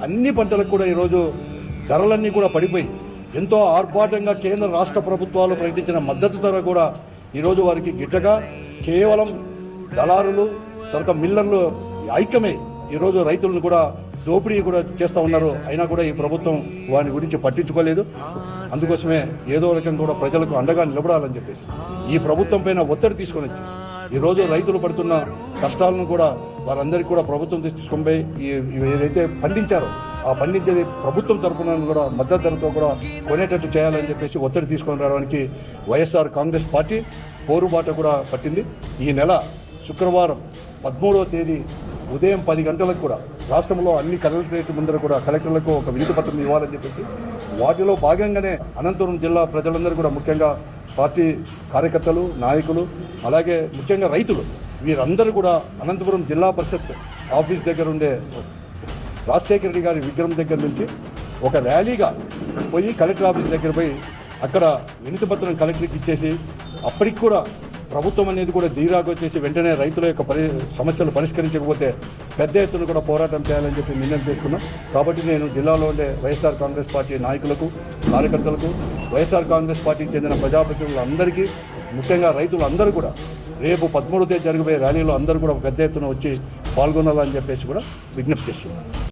అన్ని పంటలకు కూడా ఈరోజు ధరలన్నీ కూడా పడిపోయి ఎంతో ఆర్భాటంగా కేంద్ర రాష్ట్ర ప్రభుత్వాలు ప్రకటించిన మద్దతు ధర కూడా ఈరోజు వారికి గిట్టగా కేవలం దళారులు తర్వాత మిల్లర్లు ఐక్యమే ఈరోజు రైతులను కూడా దోపిడీ కూడా చేస్తూ ఉన్నారు. అయినా కూడా ఈ ప్రభుత్వం వాని గురించి పట్టించుకోలేదు. అందుకోసమే ఏదో రకంగా కూడా ప్రజలకు అండగా నిలబడాలని చెప్పేసి ఈ ప్రభుత్వం పైన ఒత్తిడి తీసుకొని వచ్చేసి ఈరోజు రైతులు పడుతున్న కష్టాలను కూడా వారందరికీ కూడా ప్రభుత్వం తీసుకొని పోయి ఏదైతే పండించారో ఆ పండించేది ప్రభుత్వం తరఫున కూడా మద్దతు ధరతో కూడా కొనేటట్టు చేయాలని చెప్పేసి ఒత్తిడి తీసుకొని రావడానికి వైఎస్ఆర్ కాంగ్రెస్ పార్టీ పోరుబాట కూడా పట్టింది. ఈ నెల శుక్రవారం 13వ తేదీ ఉదయం 10 గంటలకు కూడా రాష్ట్రంలో అన్ని కలెక్టరేట్ ముందర కూడా కలెక్టర్లకు ఒక వినతి పత్రం ఇవ్వాలని చెప్పేసి వాటిలో భాగంగానే అనంతపురం జిల్లా ప్రజలందరూ కూడా ముఖ్యంగా పార్టీ కార్యకర్తలు నాయకులు అలాగే ముఖ్యంగా రైతులు వీరందరూ కూడా అనంతపురం జిల్లా పరిషత్ ఆఫీస్ దగ్గర ఉండే రాజశేఖర రెడ్డి గారి విగ్రహం దగ్గర నుంచి ఒక ర్యాలీగా పోయి కలెక్టర్ ఆఫీస్ దగ్గర పోయి అక్కడ వినతి పత్రం కలెక్టర్కి ఇచ్చేసి అప్పటికి కూడా ప్రభుత్వం అనేది కూడా ధీరాగా వచ్చేసి వెంటనే రైతుల యొక్క సమస్యలు పరిష్కరించకపోతే పెద్ద ఎత్తున కూడా పోరాటం చేయాలని చెప్పి నిర్ణయం తీసుకున్నాం. కాబట్టి నేను జిల్లాలో ఉండే వైఎస్ఆర్ కాంగ్రెస్ పార్టీ నాయకులకు కార్యకర్తలకు వైఎస్ఆర్ కాంగ్రెస్ పార్టీకి చెందిన ప్రజాప్రతినిధులందరికీ ముఖ్యంగా రైతులందరూ కూడా రేపు 13వ తేదీ జరిగిపోయే ర్యాలీలో అందరూ కూడా పెద్ద ఎత్తున వచ్చి పాల్గొనాలని చెప్పేసి కూడా విజ్ఞప్తి చేస్తున్నాం.